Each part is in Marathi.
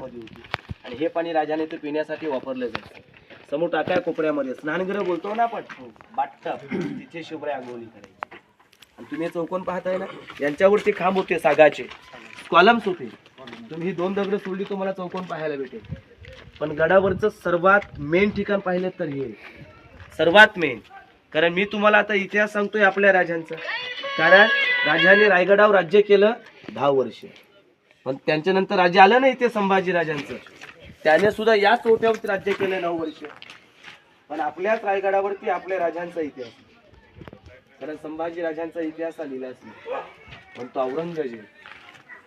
कोपऱ्यामध्ये होती आणि हे पाणी राजाने ते पिण्यासाठी वापरलं जायचं. समोर टाक्या कोपऱ्यामध्ये स्नानगृह बोलतो ना आपण, बाथटब, तिथे शिवराय आंघोळी करायची. आणि तुम्ही हे चौकोन पाहताय ना, यांच्यावरती खांब होते सागाचे, कॉलम्स होते. तुम्ही ही 2 दगड सोडली तुम्हाला चौकोन पाहायला भेटेल. पण गडावरचं सर्वात मेन ठिकाण पाहिलं तर हे सर्वात मेन. कारण मी तुम्हाला आता इतिहास सांगतोय आपल्या राजांचा. कारण राजाने रायगडावर राज्य केलं 10 वर्ष, पण त्यांच्यानंतर राज्य आलं ना इथे संभाजी राजांचं, त्याने सुद्धा याच ओट्यावरती राज्य केलं 9 वर्ष. पण आपल्याच रायगडावरती आपल्या राजांचा इतिहास, कारण संभाजी राजांचा इतिहास लिहिलाच नाही. पण तो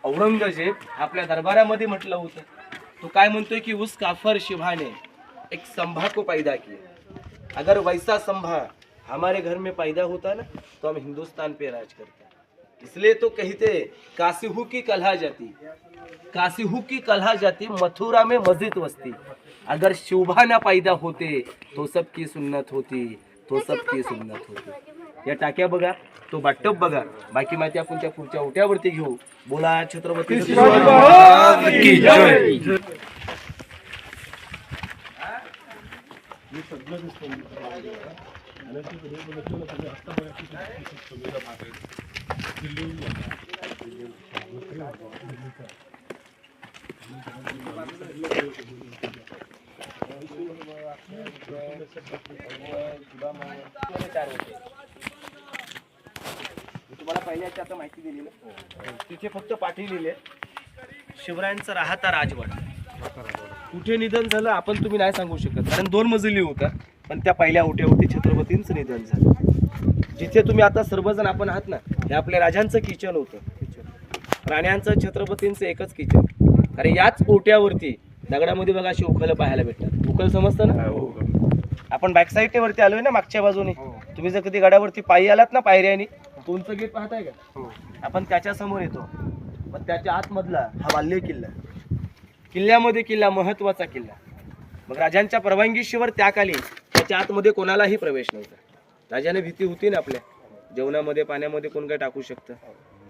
औरंगजेब आपल्या दरबारामध्ये म्हटलं होतं, तो काय म्हणतोय की उस काफर शिवा ने एक संभा को पैदा किया, अगर वैसा संभा हमारे घर में पैदा होता ना तो हम हिंदुस्तान पे राज करते. इसलिए तो कहते कासीहू की कलहा जाती, कासीहू की कलहा जाती, मथुरा में मस्जिद वस्ती, अगर शिवभा ना पैदा होते तो सबकी सुन्नत होती, तो सबकी सुन्नत होती. या टाक्या बघा, तो बाटप बघा. बाकी माहिती आपण त्या पुढच्या ओट्यावरती घेऊ. बोला छत्रपती शिवाजी महाराज की जय. तुम्हाला पहिल्याची आता माहिती दिली ना, तिथे फक्त पाठी लिहिले शिवरायांचा राहता राजवाडा. कुठे निधन झालं आपण तुम्ही नाही सांगू शकत, कारण 2 मजली होता. पण त्या पहिल्या ओट्यावरती छत्रपतींचं निधन झालं. जिथे तुम्ही आता सर्वजण आपण आहात ना, हे आपल्या राजांचं किचन होतं. राण्यांचं छत्रपतींचं एकच किचन. अरे याच ओट्यावरती दगडामध्ये बघा अशी उखल पाहायला भेटतात. उखल समजतं ना, आपण बॅक साईड वरती आलोय ना, मागच्या बाजूने. तुम्ही जर कधी गडावरती पायी आलात ना पायऱ्याने, तुमचं गेट पाहताय का, आपण त्याच्या समोर येतो. पण त्याच्या आतमधला हा बाल्य किल्ला, किल्ल्यामध्ये किल्ला महत्वाचा किल्ला. मग राजांच्या परवानगीशिवाय त्याकाली त्याच्या आतमध्ये कोणालाही प्रवेश नव्हता. राजाने भीती होती ना, आपल्या जेवणामध्ये पाण्यामध्ये कोण काय टाकू शकतं,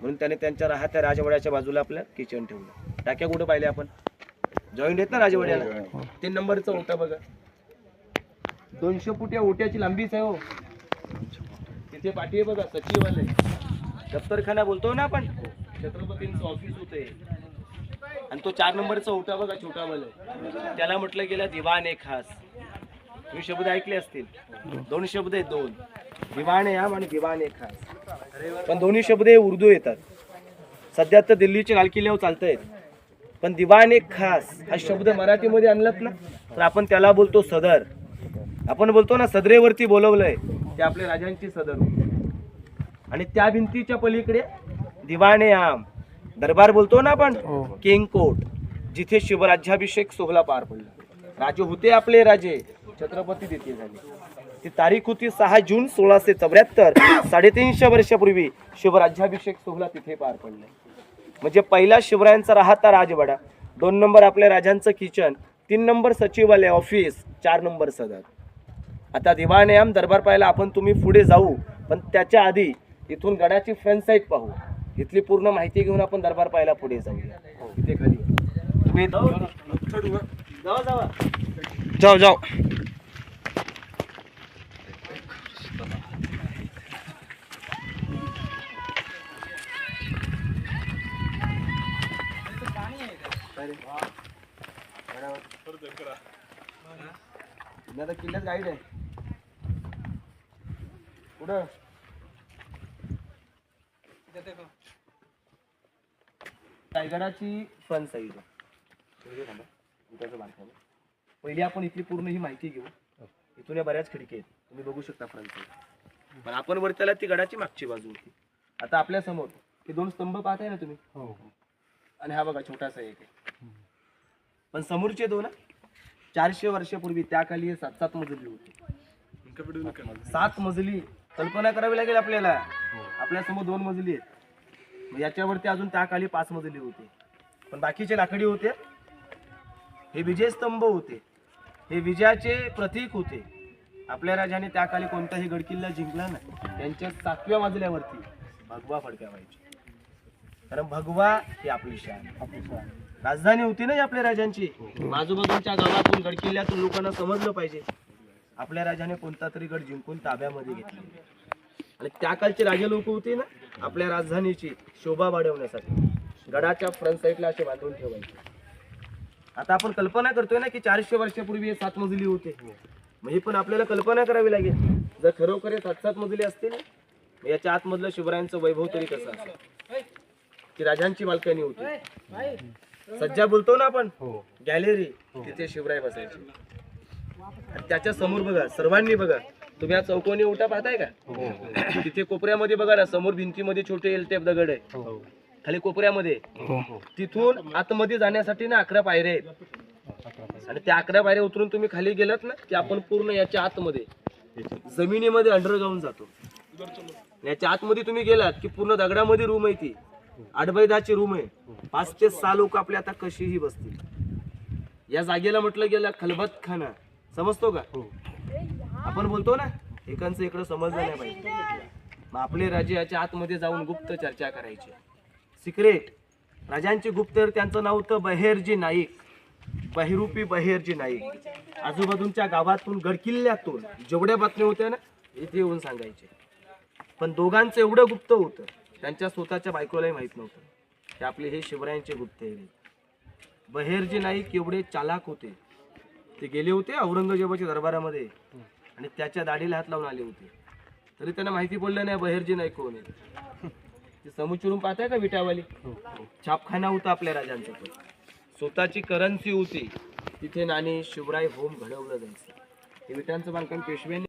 म्हणून त्याने त्यांच्या राहत्या राजवाड्याच्या बाजूला आपलं किचन ठेवलं. टाक्या कुठं पाहिले आपण, जॉईंट आहेत ना राजवाड्याला. 3 नंबरचा ओटा बघा, 200 फूट या ओट्याची लांबीच आहे हो. तिथे पाठी आहे बघा, सचिवालय, दफ्तरखाना बोलतो ना आपण, छत्रपतींचं ऑफिस होते. आणि तो 4 नंबरचा ओटा बघा, छोटा वलय, त्याला म्हटलं गेलं दिवाने खास. तुम्ही शब्द ऐकले असतील, 2 शब्द आहेत, 2, दिवाने आम आणि दिवाने खास. पण दोन्ही शब्द हे उर्दू येतात. सध्या तर दिल्लीच्या लाल किल्ल्यावर चालतायत. पण दिवाने खास हा शब्द मराठीमध्ये आणलात ना, तर आपण त्याला बोलतो सदर. आपण बोलतो ना सदरेवरती बोलवलंय, ते आपल्या राजांची सदर होती. आणि त्या भिंतीच्या पलीकडे दिवाने आम दरबार बोलतो ना आपण, किंग कोर्ट, जिथे शिवराज्याभिषेक सोहळा पार पडला. राजे होते आपले राजे, छत्रपती तिथे झाले. ती तारीख होती 6 जून 1674. 350 वर्षापूर्वी शिवराज्याभिषेक सोहळा तिथे पार पडला. म्हणजे पहिला शिवरायांचा राहता राजवाडा, 2 नंबर आपल्या राजांचं किचन, 3 नंबर सचिवालय ऑफिस, 4 नंबर सदर. आता दिवाने आम दरबार पाहायला आपण तुम्ही पुढे जाऊ, पण त्याच्या आधी इथून गडाची फ्रंट साईड पाहू. इथली पूर्ण माहिती घेऊन आपण दरबार पाहायला पुढे जाऊया. इथे खाली तुम्ही जाऊ जाऊ. आता किल्ल्यात गाईड आहे पुढं. रायगडाची फ्रंट साईड पहिली आपण इथली पूर्ण ही माहिती घेऊ. इथून या बऱ्याच खिडकी आहेत, तुम्ही बघू शकता फ्रंट साईड. पण आपण वर त्याला ती गडाची मागची बाजू होती. आता आपल्या समोर हे 2 स्तंभ पाहताय ना तुम्ही, आणि हा बघा छोटासा एक आहे. पण समोरचे 2 400 वर्षापूर्वी त्या खाली 7 मजली होती. 7 मजली कल्पना करावी लागेल आपल्याला. आपल्या समोर 2 मजली आहेत, याच्यावरती अजून त्या खाली 5 मजली होते. पण बाकीचे लाकडी होते. हे विजय स्तंभ होते, हे विजयाचे प्रतीक होते. आपल्या राजाने त्या खाली कोणताही गडकिल्ला जिंकला नाही. त्यांच्या 7व्या मजल्यावरती भगवा फडकावायचे, कारण भगवा ही आपली शान. राजधानी होती ना ही आपल्या राजांची. आजूबाजूच्या गावातून गडकिल्ल्यातून लोकांना समजलं पाहिजे आपल्या राजाने कोणता तरी गड जिंकून ताब्यामध्ये घेतला. आणि त्या कालचे राजे लोक होते ना आपल्या राजधानीची शोभा वाढवण्यासाठी गडाच्या फ्रंट साईडला असे बांधून ठेवायचे. आता आपण कल्पना करतोय ना की 400 वर्षापूर्वी हे 7 मजली होते. मग हे पण आपल्याला कल्पना करावी लागेल. जर खरोखर 7-7 मजली असतील मग याच्या आतमधलं शिवरायांचं वैभव तरी कसं असेल. ती राजांची बाल्कनी होती. सज्जा बोलतो ना आपण गॅलरी, तिथे शिवराय बसायचे. आणि त्याच्या समोर बघा, सर्वांनी बघा, तुम्ही या चौकोनी उठा पाहताय का, तिथे कोपऱ्यामध्ये बघा ना, समोर भिंतीमध्ये छोटे एलटेप दगड आहे, खाली कोपऱ्यामध्ये. तिथून आतमध्ये जाण्यासाठी ना 11 पायऱ्या आहेत. आणि त्या 11 पायऱ्या उतरून तुम्ही खाली गेलात ना की आपण पूर्ण याच्या आतमध्ये जमिनीमध्ये अंडरग्राऊंड जातो. याच्या आतमध्ये तुम्ही गेलात की पूर्ण दगडामध्ये रूम आहे. ती 8x10ची रूम आहे. 5 ते 6 लोक आपले आता कशीही बसतील. या जागेला म्हटलं गेलं खलबत खाना, समजतो का. आपण बोलतो ना एकांचं इकडं समजलं नाही पाहिजे. मग आपले राजे याच्या आतमध्ये जाऊन गुप्त चर्चा करायची, सिक्रेट. राजांचे गुप्तहेर, त्यांचं नाव होतं बहेरजी नाईक, बहिरूपी बहेरजी नाईक. आजूबाजूच्या गावातून गडकिल्ल्यातून जेवढ्या बातम्या होत्या ना इथे येऊन सांगायचे. पण दोघांचं एवढं गुप्त होतं त्यांच्या स्वतःच्या बायकोलाही माहित नव्हतं की आपले हे शिवरायांचे गुप्तहेर. बहेरजी नाईक एवढे चालाक होते, ते गेले होते औरंगजेबाच्या दरबारामध्ये आणि त्याच्या दाढीला हात लावून आले होते. तरी त्यांना माहिती पडलं नाही बहेरजी नाईक कोण आहे. ते समुचरून पाहताय का विटावाली, छापखाना होता आपल्या राजांचा. पण स्वतःची करन्सी होती. तिथे नाणी शिवराय होम घडवलं जायचं. हे विटांचं बांधकाम पेशव्यांनी